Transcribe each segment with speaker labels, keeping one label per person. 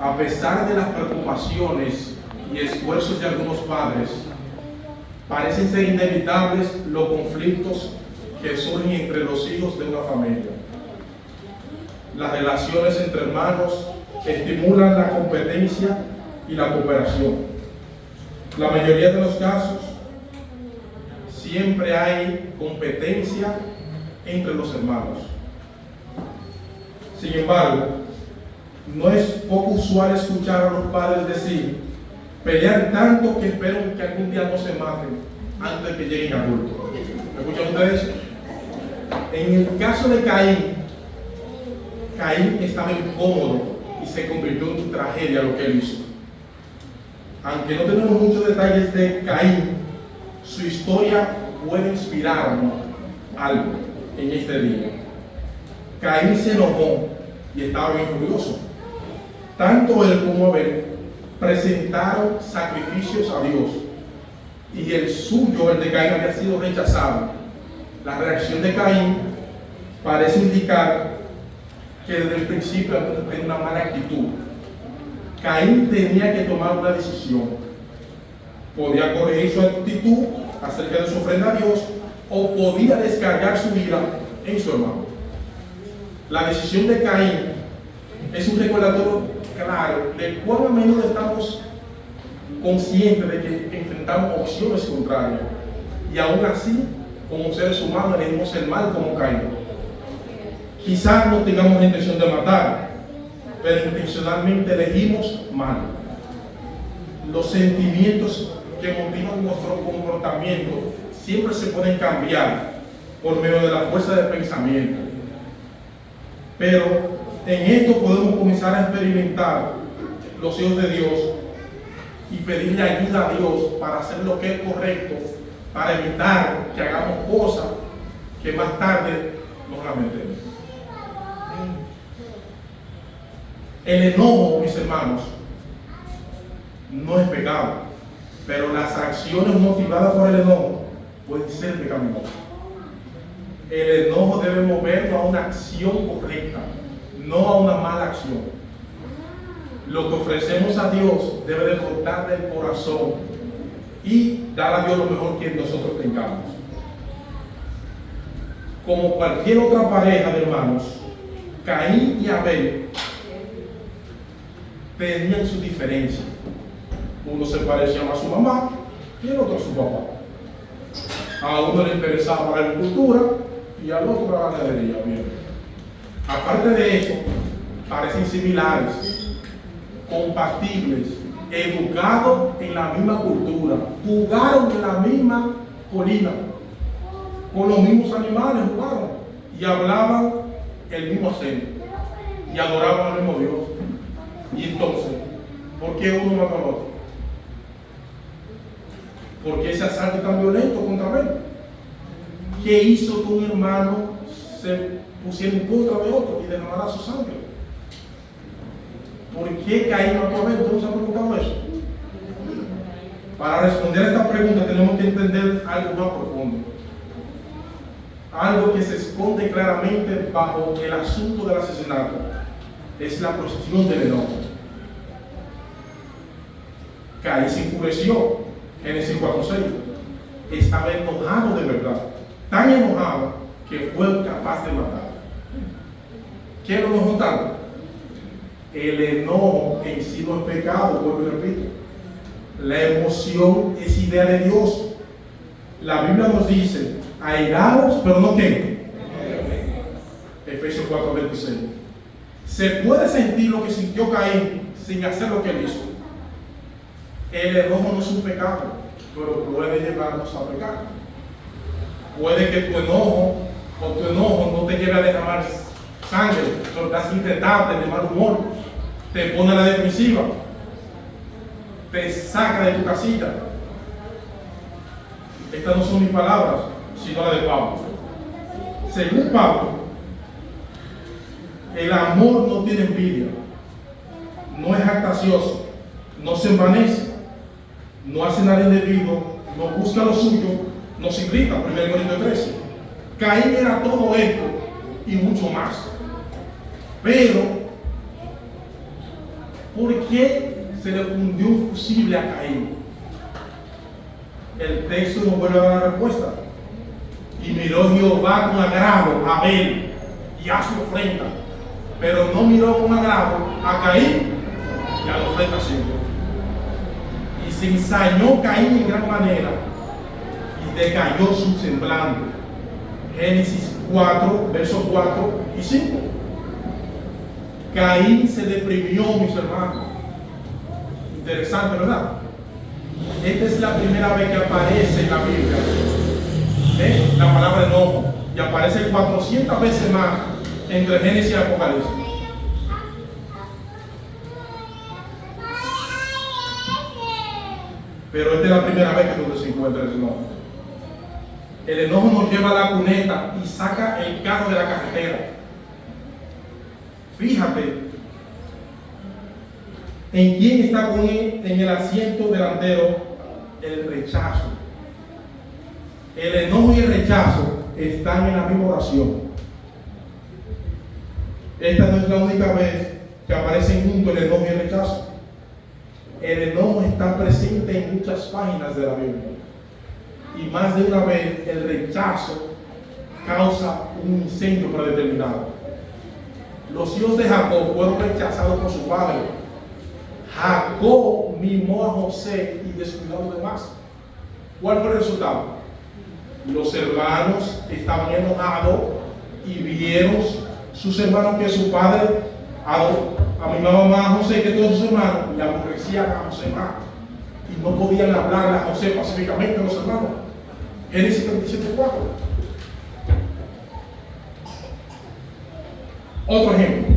Speaker 1: A pesar de las preocupaciones y esfuerzos de algunos padres, parecen ser inevitables los conflictos que surgen entre los hijos de una familia. Las relaciones entre hermanos estimulan la competencia y la cooperación. La mayoría de los casos, siempre hay competencia entre los hermanos. Sin embargo, no es poco usual escuchar a los padres decir: pelean tanto que esperan que algún día no se maten antes de que lleguen adultos. ¿Escuchan ustedes? En el caso de Caín estaba incómodo y se convirtió en tragedia lo que él hizo. Aunque no tenemos muchos detalles de Caín, su historia puede inspirarnos algo en este día. Caín se enojó y estaba bien furioso. Tanto él como Abel presentaron sacrificios a Dios y el suyo, el de Caín, había sido rechazado. La reacción de Caín parece indicar que desde el principio tenía una mala actitud. Caín tenía que tomar una decisión. Podía corregir su actitud acerca de su ofrenda a Dios o podía descargar su ira en su hermano. La decisión de Caín es un recordatorio claro de cuán a menudo estamos conscientes de que enfrentamos opciones contrarias y aún así, como seres humanos, elegimos el mal como Caín. Quizás no tengamos la intención de matar, pero intencionalmente elegimos mal. Los sentimientos que motivan nuestro comportamiento siempre se pueden cambiar por medio de la fuerza de pensamiento. Pero en esto podemos comenzar a experimentar los hijos de Dios y pedirle ayuda a Dios para hacer lo que es correcto, para evitar que hagamos cosas que más tarde nos lamentemos. El enojo, mis hermanos, no es pecado, pero las acciones motivadas por el enojo pueden ser pecaminosas. El enojo debe movernos a una acción correcta, no a una mala acción. Lo que ofrecemos a Dios debe de brotar del corazón y dar a Dios lo mejor que nosotros tengamos. Como cualquier otra pareja de hermanos, Caín y Abel tenían su diferencia. Uno se parecía más a su mamá y el otro a su papá. A uno le interesaba la agricultura y al otro la ganadería. Bien. Aparte de eso, parecen similares, compatibles, educados en la misma cultura, jugaron en la misma colina, con los mismos animales jugaron y hablaban el mismo acento y adoraban al mismo Dios. Y entonces, ¿por qué uno mata al otro? ¿Por qué ese asalto tan violento contra él? ¿Qué hizo que un hermano se pusiera en contra de otro y derramara su sangre? ¿Por qué Caín mató a Abel? ¿Ustedes se han preguntado eso? Para responder a esta pregunta tenemos que entender algo más profundo. Algo que se esconde claramente bajo el asunto del asesinato. Es la posición del enojo. Caín se enfureció, Génesis 4:6. Estaba enojado de verdad, tan enojado que fue capaz de matar. ¿Qué lo enojó tanto? El enojo en sí no es pecado, vuelvo y repito. La emoción es idea de Dios. La Biblia nos dice: airaos, pero no qué. Efesios 4:26. Se puede sentir lo que sintió Caín sin hacer lo que él hizo. El enojo no es un pecado, pero puede llevarnos a pecar. Puede que tu enojo no te lleve a derramar sangre, pero te hace irritable, de mal humor, te pone a la defensiva, te saca de tu casita. Estas no son mis palabras, sino las de Pablo. Según Pablo, el amor no tiene envidia, no es jactancioso, no se envanece, no hace nada indebido, no busca lo suyo, no se irrita. 1 Corintios 13. Caín era todo esto y mucho más. Pero ¿Por qué se le fundió un fusible a Caín? El texto nos vuelve a dar la respuesta. Y miró Jehová con agrado a Abel y a su ofrenda, pero no miró con agrado a Caín y a la ofrenda suya. Y se ensañó Caín en gran manera y decayó su semblante. Génesis 4, versos 4 y 5. Caín se deprimió, mis hermanos. Interesante, ¿verdad? Esta es la primera vez que aparece en la Biblia la palabra enojo, y aparece 400 veces más entre Génesis y Apocalipsis. Pero esta es la primera vez que se encuentra el enojo. El enojo nos lleva a la cuneta y saca el carro de la carretera. Fíjate en quién está con él en el asiento delantero: el rechazo. El enojo y el rechazo están en la misma oración. Esta no es la única vez que aparecen juntos el enojo y el rechazo. El enojo está presente en muchas páginas de la Biblia. Y más de una vez el rechazo causa un incendio predeterminado. Los hijos de Jacob fueron rechazados por su padre. Jacob mimó a José y descuidó a los demás. ¿Cuál fue el resultado? Los hermanos estaban enojados y vieron sus hermanos que su padre amimaba más a José que todos sus hermanos, y aborrecían a José más. Y no podían hablarle a José pacíficamente a los hermanos. Génesis 37:4. Otro ejemplo.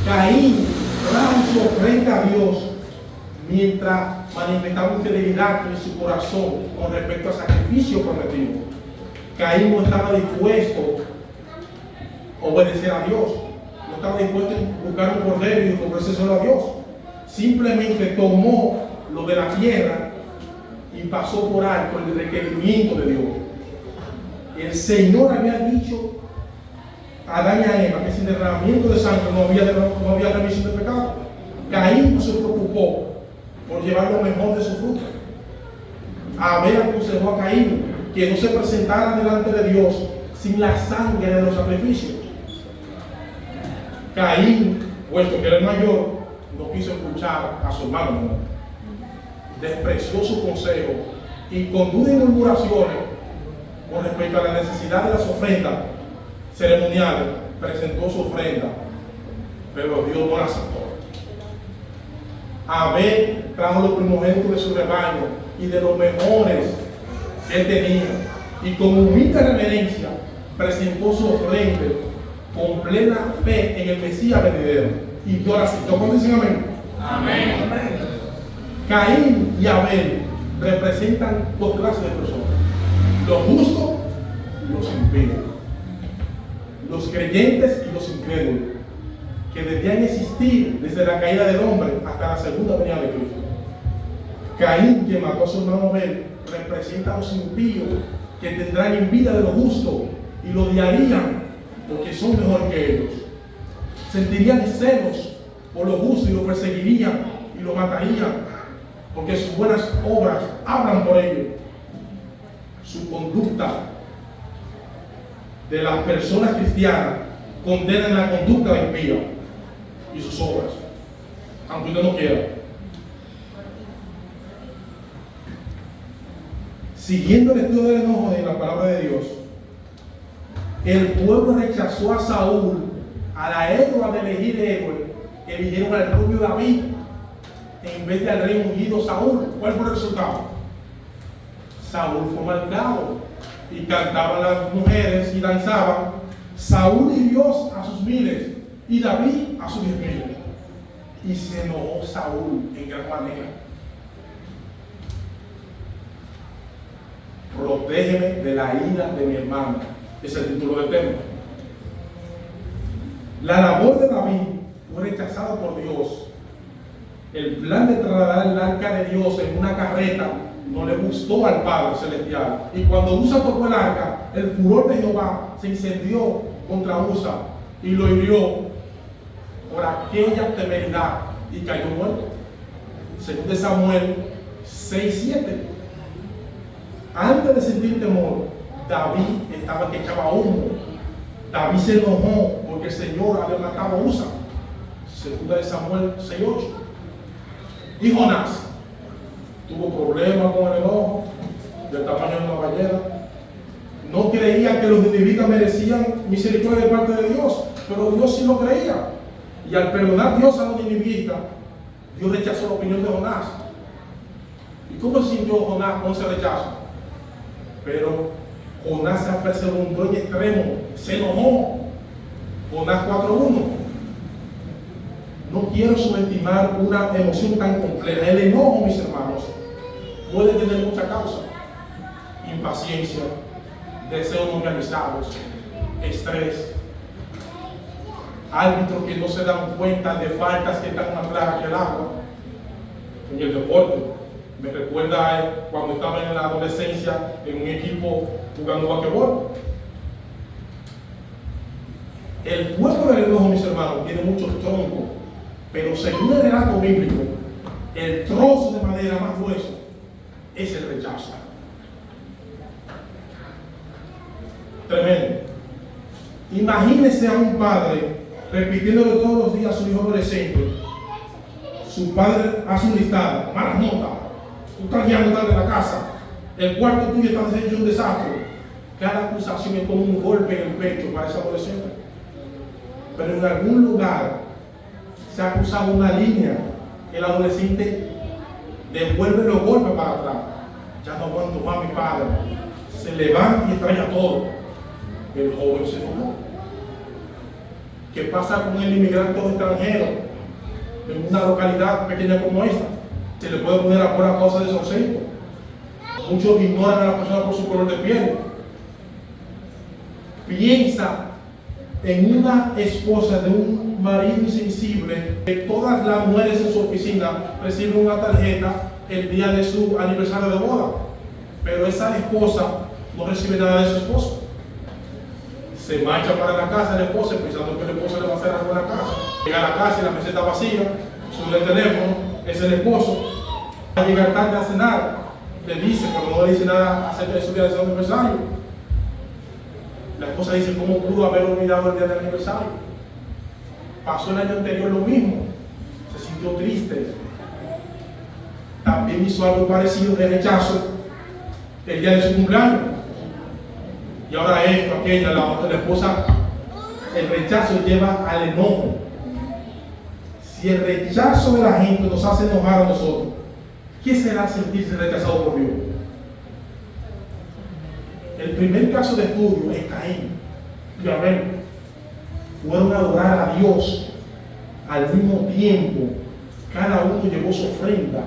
Speaker 1: Caín trajo su ofrenda a Dios mientras manifestaba infidelidad en su corazón con respecto al sacrificio prometido. Caín no estaba dispuesto a obedecer a Dios, no estaba dispuesto a buscar un cordero y ofrecérselo a Dios. Simplemente tomó lo de la tierra y pasó por alto el requerimiento de Dios. El Señor había dicho a Adán y a Eva que sin derramamiento de sangre no había remisión de pecado. Caín no se preocupó por llevar lo mejor de su fruto. Abel aconsejó a Caín que no se presentara delante de Dios sin la sangre de los sacrificios. Caín, puesto que era el mayor, no quiso escuchar a su hermano menor. Despreció su consejo y con dudas y murmuraciones con respecto a la necesidad de las ofrendas ceremoniales presentó su ofrenda, pero Dios no la aceptó. Abel trajo los primogénitos de su rebaño y de los mejores que él tenía, y con humilde reverencia presentó su ofrenda con plena fe en el Mesías venidero, y Dios la aceptó. ¿Cuándo dicen amén? Amén. Caín y Abel representan dos clases de personas: los justos y los impíos, los creyentes y los incrédulos, que debían existir desde la caída del hombre hasta la segunda venida de Cristo. Caín, que mató a su hermano Abel, representa a los impíos que tendrán envidia de lo justo y lo odiarían porque son mejor que ellos. Sentirían celos por lo justo y lo perseguirían y lo matarían porque sus buenas obras hablan por ellos. Su conducta de las personas cristianas condenan la conducta de impía y sus obras, aunque usted no quiera. Siguiendo el estudio del enojo de la palabra de Dios, el pueblo rechazó a Saúl. A la época de elegir héroe, eligieron al rubio David en vez del rey ungido Saúl. ¿Cuál fue el resultado? Saúl fue marcado y cantaban las mujeres y danzaban. Saúl hirió a sus miles y David a sus 10,000. Y se enojó Saúl en gran manera. Protégeme de la ira de mi hermano, es el título del tema. La labor de David fue rechazada por Dios. El plan de trasladar el arca de Dios en una carreta no le gustó al Padre Celestial. Y cuando Usa tocó el arca, el furor de Jehová se incendió contra Usa y lo hirió por aquella temeridad y cayó muerto. Según de Samuel 6:7. Antes de sentir temor, David estaba que echaba humo. David se enojó porque el Señor había matado a Usa. Segunda de Samuel 6:8. Y Jonás tuvo problemas con el enojo del tamaño de una ballena. No creía que los ninivitas merecían misericordia de parte de Dios, pero Dios sí lo creía. Y al perdonar Dios a los ninivitas, Dios rechazó la opinión de Jonás. ¿Y cómo se sintió Jonás con ese rechazo? Pero Jonás se apresuró en extremo, se enojó. Jonás 4:1. No quiero subestimar una emoción tan compleja. El enojo, mis hermanos, puede tener mucha causa: impaciencia, deseos no realizados, estrés, árbitros que no se dan cuenta de faltas que están más claras que el agua. En el deporte, me recuerda cuando estaba en la adolescencia en un equipo jugando basquetbol. El cuerpo del enojo, mis hermanos, tiene muchos troncos, pero según el relato bíblico, el trozo de madera más grueso es el rechazo. Tremendo. Imagínese a un padre repitiéndole todos los días a su hijo adolescente. Su padre hace un listado: malas notas, tú estás guiando tarde en la casa, el cuarto tuyo está hecho un desastre. Cada acusación es como un golpe en el pecho para ese adolescente. Pero en algún lugar se ha cruzado una línea. El adolescente devuelve los golpes para atrás. Ya no aguanto más a mi padre. Se levanta y extraña todo. El joven se enojó. ¿Qué pasa con el inmigrante extranjero en una localidad pequeña como esta? Se le puede poner a prueba a causa de esos acentos. Muchos ignoran a la persona por su color de piel. Piensa en una esposa de un marido insensible, que todas las mujeres en su oficina reciben una tarjeta el día de su aniversario de boda, pero esa esposa no recibe nada de su esposo. Se marcha para la casa de la esposa pensando que el esposo le va a hacer algo en la casa. Llega a la casa y la meseta vacía, sube el teléfono, es el esposo. Va a llegar tarde a cenar, le dice, pero no le dice nada acerca de su día de su aniversario. La esposa dice: ¿cómo pudo haber olvidado el día del aniversario? Pasó el año anterior lo mismo, se sintió triste. También hizo algo parecido de rechazo el día de su cumpleaños. Y ahora esto, aquella, la esposa, el rechazo lleva al enojo. Si el rechazo de la gente nos hace enojar a nosotros, ¿qué será sentirse rechazado por Dios? El primer caso de estudio es Caín y Abel. Fueron a adorar a Dios al mismo tiempo. Cada uno llevó su ofrenda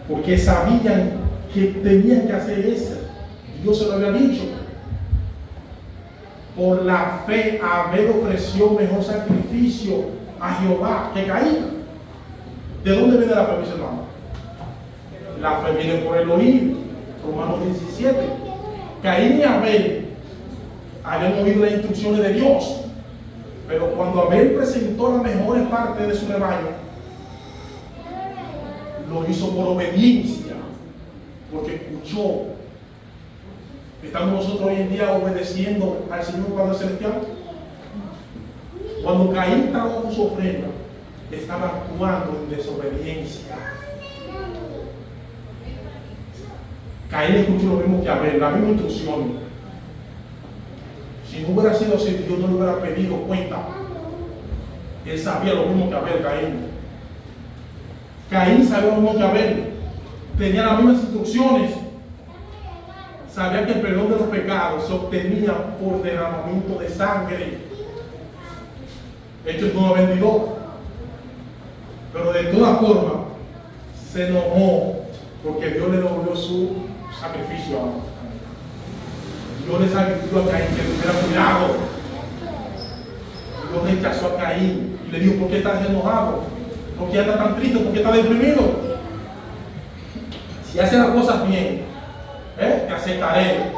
Speaker 1: porque sabían que tenían que hacer eso. Dios se lo había dicho. Por la fe, Abel ofreció mejor sacrificio a Jehová que Caín. ¿De dónde viene la fe, mis hermanos? La fe viene por el oír. Romanos 17. Caín y Abel habían oído las instrucciones de Dios, pero cuando Abel presentó las mejores partes de su rebaño, lo hizo por obediencia, porque escuchó. ¿Estamos nosotros hoy en día obedeciendo al Señor Padre Celestial? Cuando Caín trabajó con su ofrenda, estaba actuando en desobediencia. Caín escuchó lo mismo que Abel, la misma instrucción. Si no hubiera sido así, Dios no le hubiera pedido cuenta. Él sabía lo mismo que Abel, Caín. Caín sabía lo mismo que Abel. Tenía las mismas instrucciones. Sabía que el perdón de los pecados se obtenía por derramamiento de sangre. Hechos 9:22. Pero de todas formas, se enojó porque Dios le devolvió su sacrificio a Dios. Le sacrificó a Caín que tuviera cuidado. Dios rechazó a Caín y le dijo: ¿por qué estás enojado? ¿Por qué estás tan triste? ¿Por qué estás deprimido? Si haces las cosas bien, te aceptaré.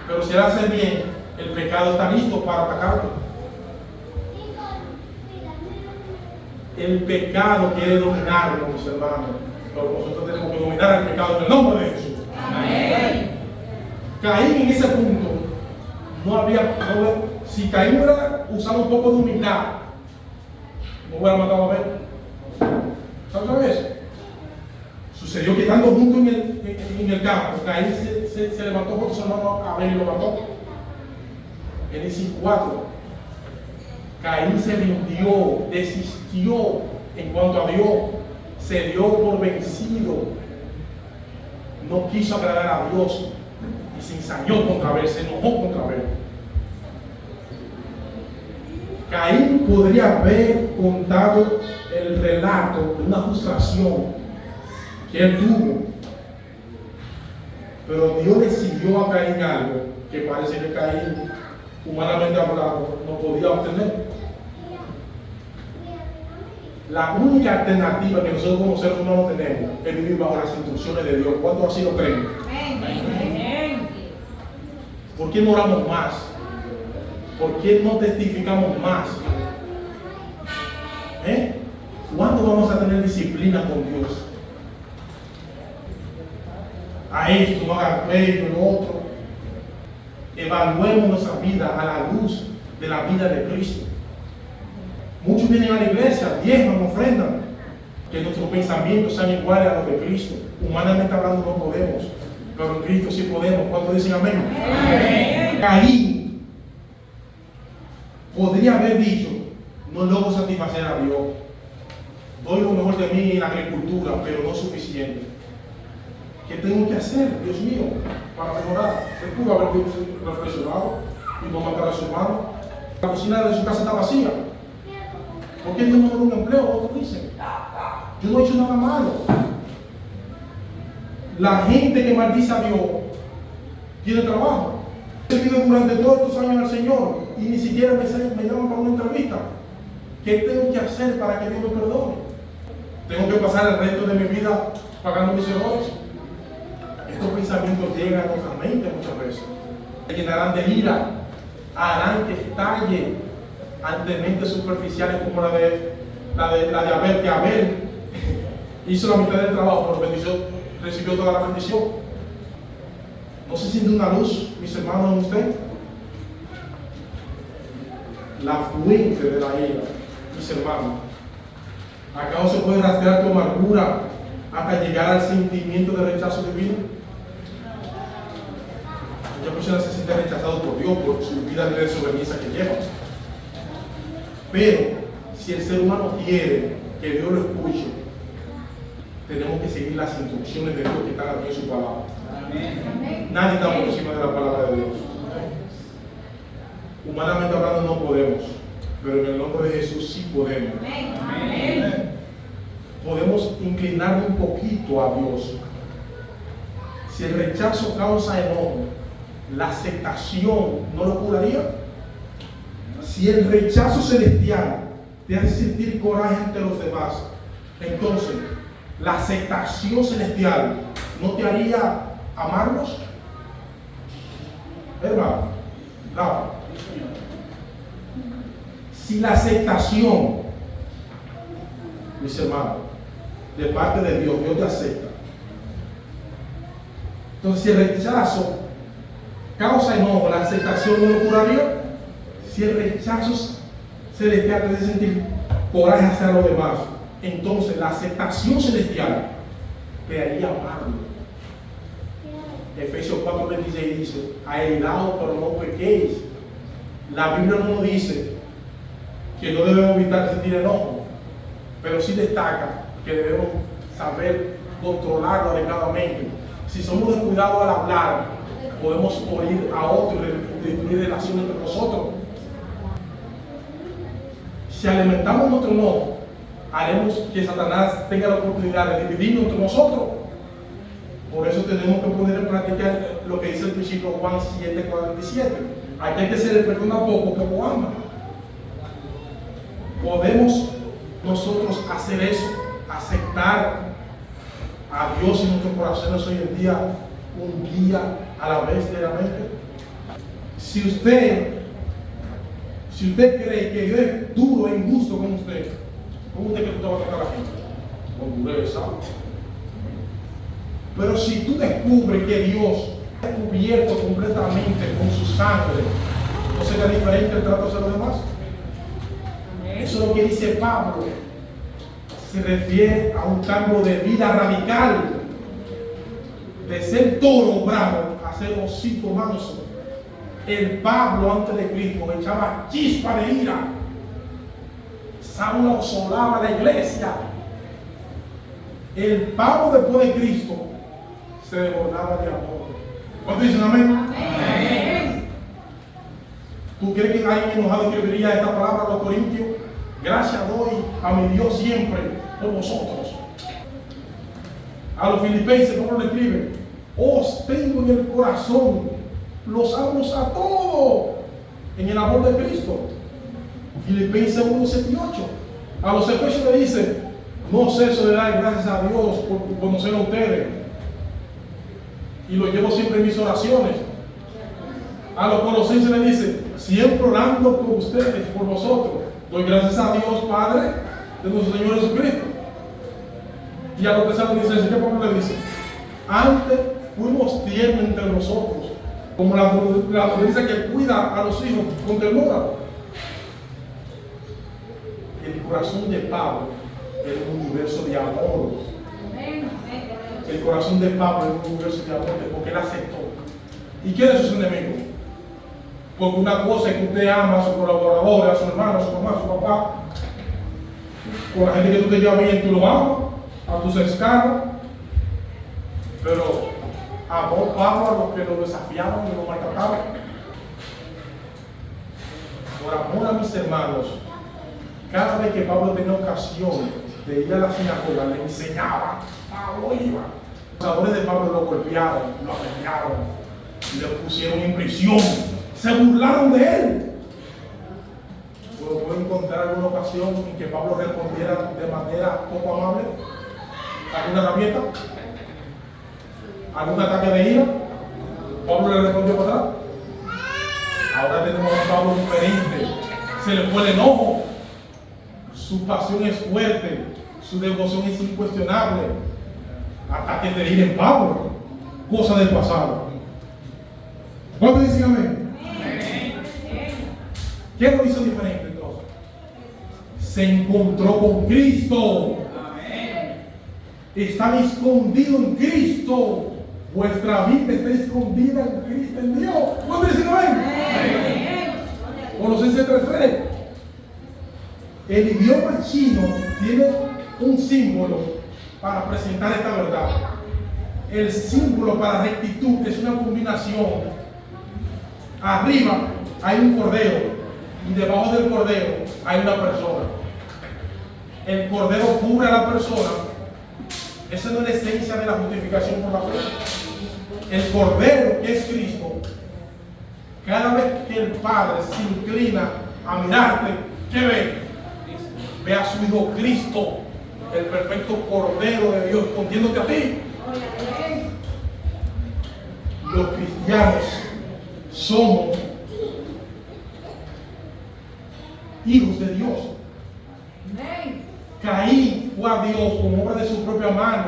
Speaker 1: Pero si las haces bien, el pecado está listo para atacarte. el pecado quiere dominarnos, mis hermanos. Pero nosotros tenemos que dominar el pecado en el nombre de Jesús. Amén. Caín en ese punto si Caín hubiera usado un poco de humildad, no hubiera matado a Abel. ¿Sabes eso? Sucedió que estando juntos en el campo, Caín se levantó con su hermano Abel y lo mató. Génesis 4. Caín se rindió, desistió en cuanto a Dios, se dio por vencido, no quiso agradar a Dios y se ensañó contra Abel, se enojó contra Abel. Caín podría haber contado el relato de una frustración que él tuvo, pero Dios decidió a Caín algo que parece que Caín, humanamente hablando, no podía obtener. La única alternativa que nosotros como seres humanos tenemos es vivir bajo las instrucciones de Dios. ¿Cuántos así lo creen? Amén. ¿Por qué no oramos más? ¿Por qué no testificamos más? ¿Cuándo vamos a tener disciplina con Dios? A esto, no haga aquello, lo otro. Evaluemos nuestra vida a la luz de la vida de Cristo. Muchos vienen a la iglesia, diezman, ofrendan, que nuestros pensamientos sean iguales a los de Cristo. Humanamente hablando no podemos, pero en Cristo sí podemos. ¿Cuántos dicen amén? Amén. Caín podría haber dicho: no logro satisfacer a Dios, doy lo mejor de mí en la agricultura, pero no es suficiente. ¿Qué tengo que hacer, Dios mío, para mejorar? Él pudo haber reflexionado y no matar a su hermano. La cocina de su casa está vacía. ¿Por qué Dios no me da un empleo? Otros dicen: yo no he hecho nada malo. La gente que maldice a Dios tiene trabajo. He servido durante todos estos años al Señor y ni siquiera me llaman para una entrevista. ¿Qué tengo que hacer para que Dios me perdone? Tengo que pasar el resto de mi vida pagando mis errores. Estos pensamientos llegan a nuestra mente muchas veces. Se llenarán de ira, harán que estalle ante mentes superficiales como la de Abel, que Abel hizo la mitad del trabajo, pero recibió toda la bendición. ¿No se siente una luz, mis hermanos, en usted? La fuente de la ira, mis hermanos. ¿Acaso se puede rastrear tu amargura hasta llegar al sentimiento de rechazo divino? Muchas personas se sienten rechazados por Dios por su vida de desobediencia que llevan. Pero si el ser humano quiere que Dios lo escuche, tenemos que seguir las instrucciones de Dios que están aquí en su palabra. Amén. Nadie está por encima de la palabra de Dios. Humanamente hablando no podemos, pero en el nombre de Jesús sí podemos. Amén. Podemos inclinarnos un poquito a Dios. Si el rechazo causa enojo, la aceptación no lo curaría. Si el rechazo celestial te hace sentir coraje ante los demás, entonces la aceptación celestial no te haría amarlos. Hermano, Rafa, si la aceptación, mis hermanos, de parte de Dios, Dios te acepta. Entonces, si el rechazo causa enojo, la aceptación no lo curaría. Si el rechazo celestial te hace sentir coraje hacia los demás, entonces la aceptación celestial te haría amarlo. Efesios 4:26 dice: airaos, pero no pequéis. La Biblia no nos dice que no debemos evitar sentir enojo, pero sí destaca que debemos saber controlarlo adecuadamente. Si somos descuidados al hablar, podemos oír a otros y destruir relaciones entre nosotros. Si alimentamos nuestro enojo, haremos que Satanás tenga la oportunidad de dividirnos entre nosotros. Por eso tenemos que poner en práctica lo que dice el principio Juan 7:47. Aquel que se le perdona poco, poco ama. Podemos nosotros hacer eso, aceptar a Dios en nuestros corazones hoy en día, un día a la vez diariamente. Si usted cree que Dios es duro e injusto con usted usted que tú te vas a tratar a la gente? Con dureza. Pero si tú descubres que Dios te ha cubierto completamente con su sangre, ¿no será diferente el trato hacia los demás? Eso es lo que dice Pablo. Se refiere a un cambio de vida radical, de ser toro bravo a ser osito manso. El Pablo antes de Cristo echaba chispa de ira. Saulo asolaba la iglesia. El Pablo después de Cristo se desbordaba de amor. ¿Cuántos dicen amén? Amén. ¿Tú crees que alguien enojado escribiría esta palabra a los corintios? Gracias doy a mi Dios siempre por vosotros. A los filipenses, Pablo le escribe: os tengo en el corazón, los amo a todos en el amor de Cristo. Filipenses 1, 7 y 8. A los efesios le dice: no ceso de dar gracias a Dios por conocer a ustedes, y lo llevo siempre en mis oraciones. A los colosenses le dice: siempre orando por ustedes, por vosotros. Doy gracias a Dios Padre de nuestro Señor Jesucristo. Y a los tesalonicenses, ¿qué Pablo le dice? Antes fuimos tiernos entre nosotros, como la nodriza que cuida a los hijos con ternura. El corazón de Pablo es un universo de amor. El corazón de Pablo es un universo de amor porque él aceptó. ¿Y quién es sus enemigos? Porque una cosa es que usted ama a su colaborador, a su hermano, a su mamá, a su papá. Con la gente que tú te llevas bien, tú lo amas, a tus cercanos. Pero amó Pablo a los que lo desafiaban y lo maltrataban. Por amor a mis hermanos, cada vez que Pablo tenía ocasión de ir a la sinagoga, le enseñaba. Pablo iba. Los abuelos de Pablo lo golpearon, lo apedrearon, le pusieron en prisión. Se burlaron de él. Pero puedo encontrar alguna ocasión en que Pablo respondiera de manera poco amable. ¿Alguna herramienta? ¿Algún ataque de ira? Pablo le respondió para atrás. Ahora tenemos a un Pablo diferente. Se le fue el enojo. Su pasión es fuerte. Su devoción es incuestionable. Ataques de ira en Pablo. Cosa del pasado. ¿Cuánto dicen amén? ¿Qué lo hizo diferente entonces? Se encontró con Cristo. Están escondidos en Cristo. Vuestra vida está escondida en Cristo, en Dios. ¿Cuánto dicen amén? Colosenses 3:3. El idioma chino tiene un símbolo para presentar esta verdad. El símbolo para rectitud es una combinación. Arriba hay un cordero y debajo del cordero hay una persona. El cordero cubre a la persona. Esa no es la esencia de la justificación por la fe. El cordero, que es Cristo, cada vez que el Padre se inclina a mirarte, ¿qué ve? Ve a su Hijo Cristo, el perfecto Cordero de Dios, escondiéndote a ti. Los cristianos somos hijos de Dios. Caín fue a Dios con obra de su propia mano.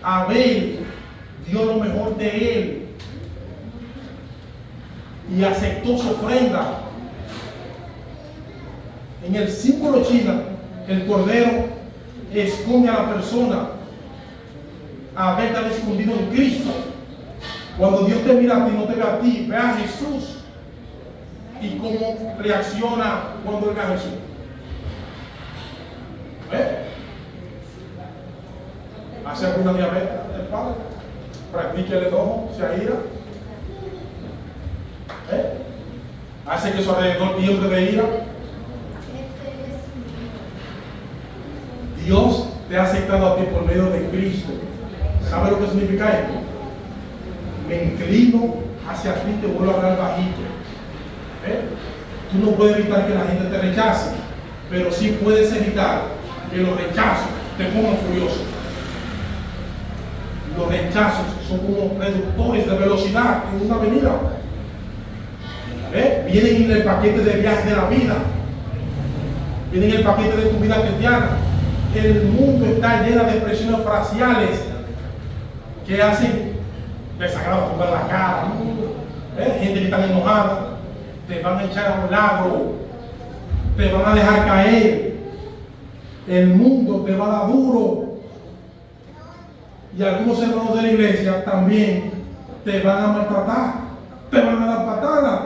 Speaker 1: Abel dio lo mejor de él y aceptó su ofrenda. En el símbolo chino, el cordero esconde a la persona. Abel está escondido en Cristo. Cuando Dios te mira a ti, no te ve a ti, ve a Jesús. ¿Y cómo reacciona cuando él ve a Jesús? ¿Hace alguna diabetes el Padre? ¿Practica el enojo? ¿Se aira? ¿Hace que su alrededor tiemble de ira? Dios te ha aceptado a ti por medio de Cristo. ¿Sabe lo que significa esto? Me inclino hacia ti y te vuelvo a hablar bajito. Tú no puedes evitar que la gente te rechace, pero sí puedes evitar que los rechazos te pongan furioso. Los rechazos son como reductores de velocidad en una avenida. Vienen en el paquete de viaje de la vida. viene en el paquete de tu vida cristiana. El mundo está lleno de expresiones faciales que hacen desagrado, tomar la cara. Gente que está enojada, te van a echar a un lado, te van a dejar caer. El mundo te va a dar duro. Y algunos hermanos de la iglesia también te van a maltratar, te van a dar patadas,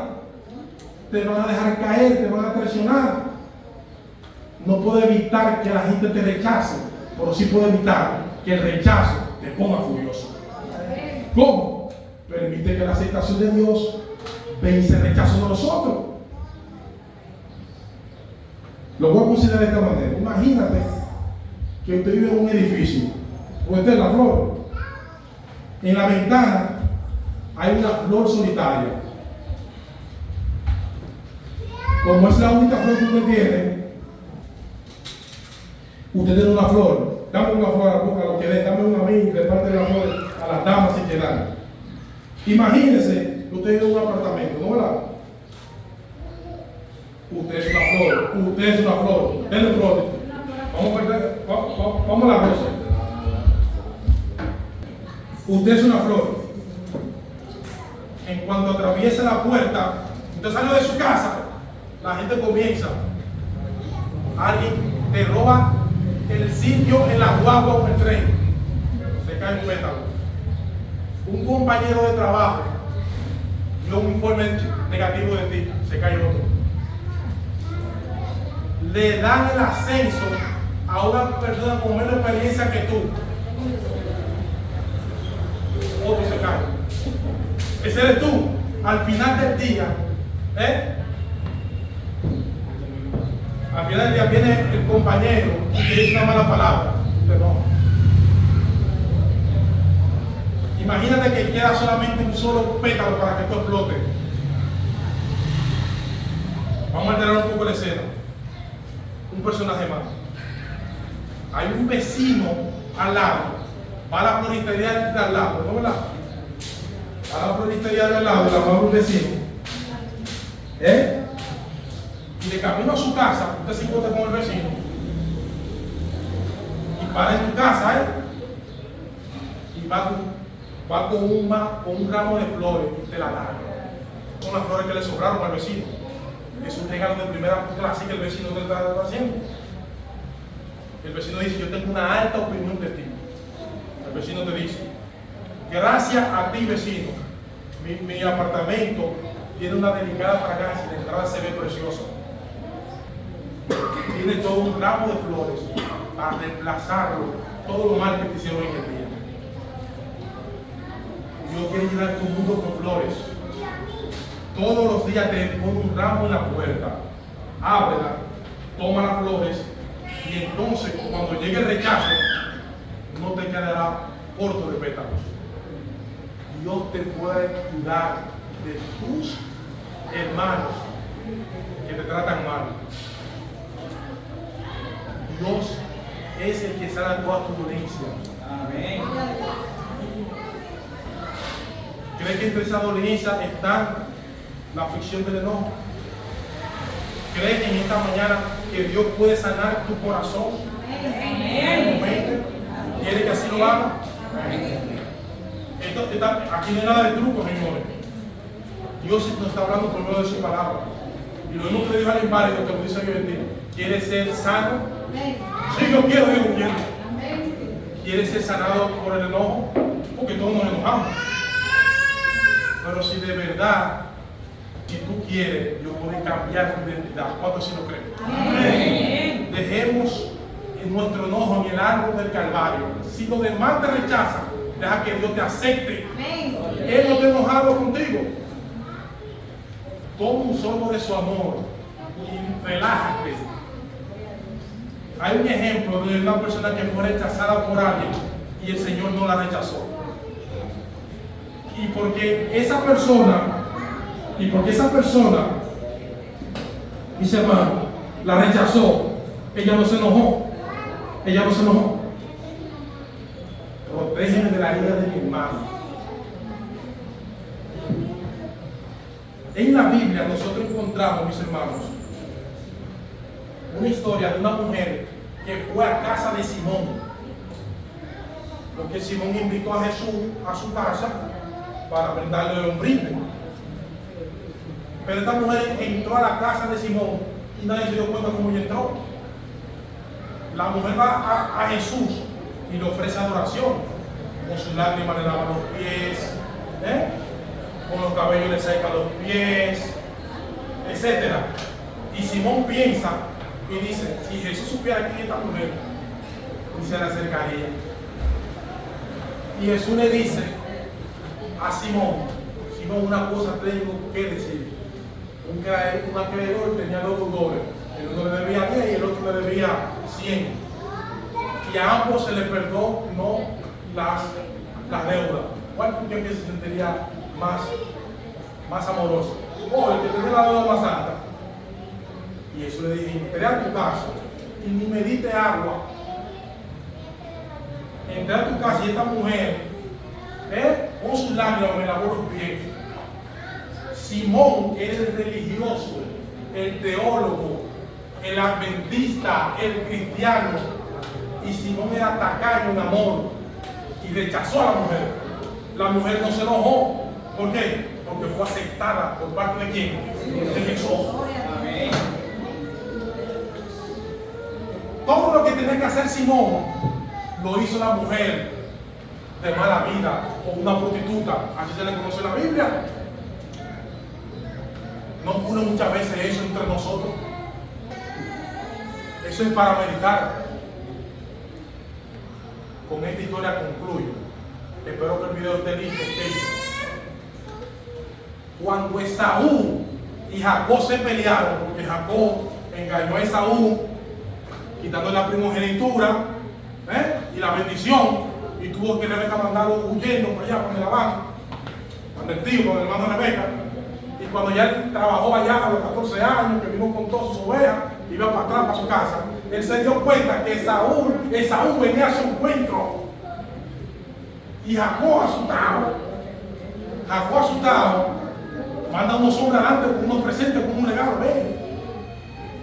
Speaker 1: te van a dejar caer, te van a traicionar. No puedo evitar que la gente te rechace, pero sí puedo evitar que el rechazo te ponga furioso. ¿Cómo? Permite que la aceptación de Dios vence el rechazo de nosotros. Lo voy a considerar de esta manera. Imagínate que usted vive en un edificio, o usted en la flor. En la ventana hay una flor solitaria. Como es la única flor que usted tiene una flor. Dame una flor a lo que dé, dame una a mí, de parte de la flor a las damas si quieran. Imagínese que usted vive en un apartamento, ¿no verdad? Usted es una flor, usted es una flor, denle flores. Vamos a la rosa. Usted es una flor. En cuanto atraviesa la puerta, usted salió de su casa, la gente comienza. Alguien te roba el sitio en la guagua o el tren, se cae un pétalo. Un compañero de trabajo dio un informe negativo de ti, se cae otro. Le dan el ascenso a una persona con menos experiencia que tú, otro se cae. Ese eres tú. Al final del día, al final del día viene el compañero y te dice una mala palabra. Usted no. Imagínate que queda solamente un solo pétalo para que esto explote. Vamos a alterar un poco la escena. Un personaje más. Hay un vecino al lado. Va a la floristería de al lado, ¿no verdad? Va a la floristería de al lado, la va un vecino. Y de camino a su casa, usted se encuentra con el vecino. Y para en tu casa, y va con un ramo de flores y te la da. Son las flores que le sobraron al vecino. Es un regalo de primera clase que el vecino te está haciendo. El vecino dice: yo tengo una alta opinión de ti. El vecino te dice: gracias a ti, vecino, mi apartamento tiene una delicada fragancia y la entrada se ve preciosa. Tiene todo un ramo de flores para reemplazarlo todo lo mal que te hicieron en el día. Dios quiere llenar tu mundo con flores. Todos los días te pone un ramo en la puerta, ábrela, toma las flores, y entonces cuando llegue el rechazo no te quedará corto de pétalos. Dios te puede cuidar de tus hermanos que te tratan mal. Dios es el que sana toda tu dolencia. Amén. ¿Cree que entre esa dolencia está la aflicción del enojo? ¿Cree en esta mañana que Dios puede sanar tu corazón? Amén. ¿Quiere que así lo haga? Aquí no hay nada de truco, señores. Dios nos está hablando por medio de su palabra. Y lo mismo que le dijo al inválido, que lo dice que bendiga. ¿Quiere ser sano? Sí, yo quiero, digo, quiero. ¿Quiere ser sanado por el enojo? Porque todos nos enojamos. Pero si de verdad, si tú quieres, Dios puede cambiar tu identidad. ¿Cuántos sí lo creen? Amén. Dejemos nuestro enojo en el árbol del Calvario. Si los demás te rechazan, deja que Dios te acepte. Amén. Él no está enojado contigo. Toma un sorbo de su amor y relájate. Hay un ejemplo de una persona que fue rechazada por alguien y el Señor no la rechazó. Y porque esa persona, mis hermanos, la rechazó, ella no se enojó. Protégeme de la ira de mi hermano. En la Biblia nosotros encontramos, mis hermanos, una historia de una mujer que fue a casa de Simón. Porque Simón invitó a Jesús a su casa para brindarle un brinde. Pero esta mujer entró a la casa de Simón y nadie se dio cuenta cómo ella entró. La mujer va a Jesús y le ofrece adoración. Con sus lágrimas le lava los pies, con los cabellos le seca los pies, etc. Y Simón piensa y dice, si Jesús supiera quién es esta mujer, y se le acercaría. Y Jesús le dice a Simón, Simón, una cosa tengo que decir. Un acreedor tenía dos deudores, el uno le debía 10 y el otro le debía 100. Y a ambos se les perdonó las deudas. ¿Cuál creen que se sentiría más amoroso? O el que tenía la deuda más alta. Y Jesús le dije, entré a tu casa y ni me diste agua. Entré a tu casa y esta mujer con sus lágrimas me lavó los pies. Simón, que era el religioso, el teólogo, el adventista, el cristiano, y Simón era tacaño en amor y rechazó a la mujer. La mujer no se enojó. ¿Por qué? Porque fue aceptada por parte de ¿quién? De Jesús. Amén. Todo lo que tenía que hacer Simón lo hizo la mujer de mala vida o una prostituta, así se le conoce en la Biblia. No ocurre muchas veces eso entre nosotros. Eso es para meditar. Con esta historia concluyo. Espero que el video esté listo. Cuando Esaú y Jacob se pelearon, porque Jacob engañó a Esaú, quitándole la primogenitura y la bendición, y tuvo que Rebeca mandarlo huyendo para allá, con Labán, con el tío, con el hermano de Rebeca. Y cuando ya él trabajó allá a los 14 años, que vino con todas sus ovejas, iba para atrás, para su casa, él se dio cuenta que Esaú venía a su encuentro. Y Jacob asustado, manda unos hombres adelante con unos presentes, con un regalo.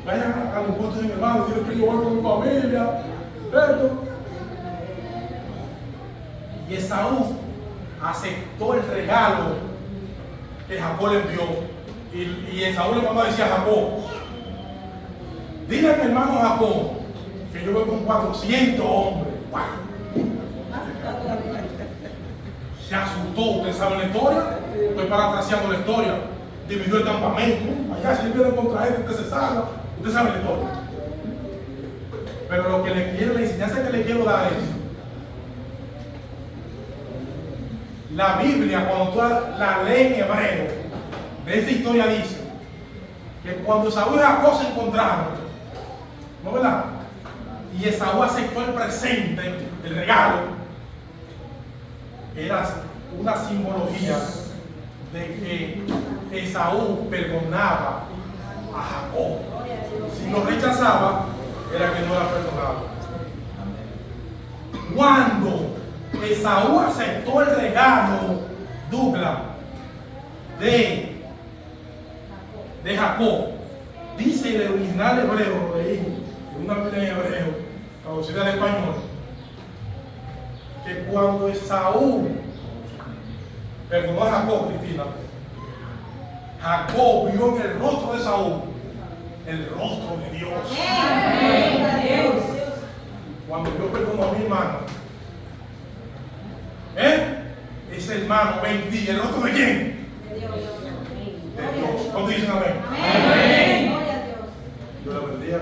Speaker 1: Vayan a los encuentros de mi hermano, dile que yo voy con mi familia, esto. Y Esaú aceptó el regalo que Jacob le envió. Y Esaú le mandó a decir a Jacob, dile a mi hermano Jacob que yo voy con 400 hombres. ¡Wow! Se asustó. ¿Ustedes saben la historia? Estoy parafraseando la historia. Dividió el campamento. Allá si vienen contra él, usted se salva. Usted sabe la historia. Pero lo que la enseñanza que le quiero dar es, la Biblia, cuando tú la lees en hebreo, de esta historia dice que cuando Esaú y Jacob se encontraron, ¿no verdad? Y Esaú aceptó el presente, el regalo, era una simbología de que Esaú perdonaba a Jacob. Si lo rechazaba, era que no era perdonado. Cuando Esaú aceptó el regalo, Douglas, de Jacob, dice el original hebreo, lo leí en una Biblia en hebreo, traducida al español, que cuando Esaú perdonó a Jacob, Cristina, Jacob vio en el rostro de Esaú el rostro de Dios. Cuando yo perdono a mi hermano, ese hermano bendiga el rostro de quién? De Dios. De Dios. ¿Cuántos dicen amén? Amén. Dios le bendiga.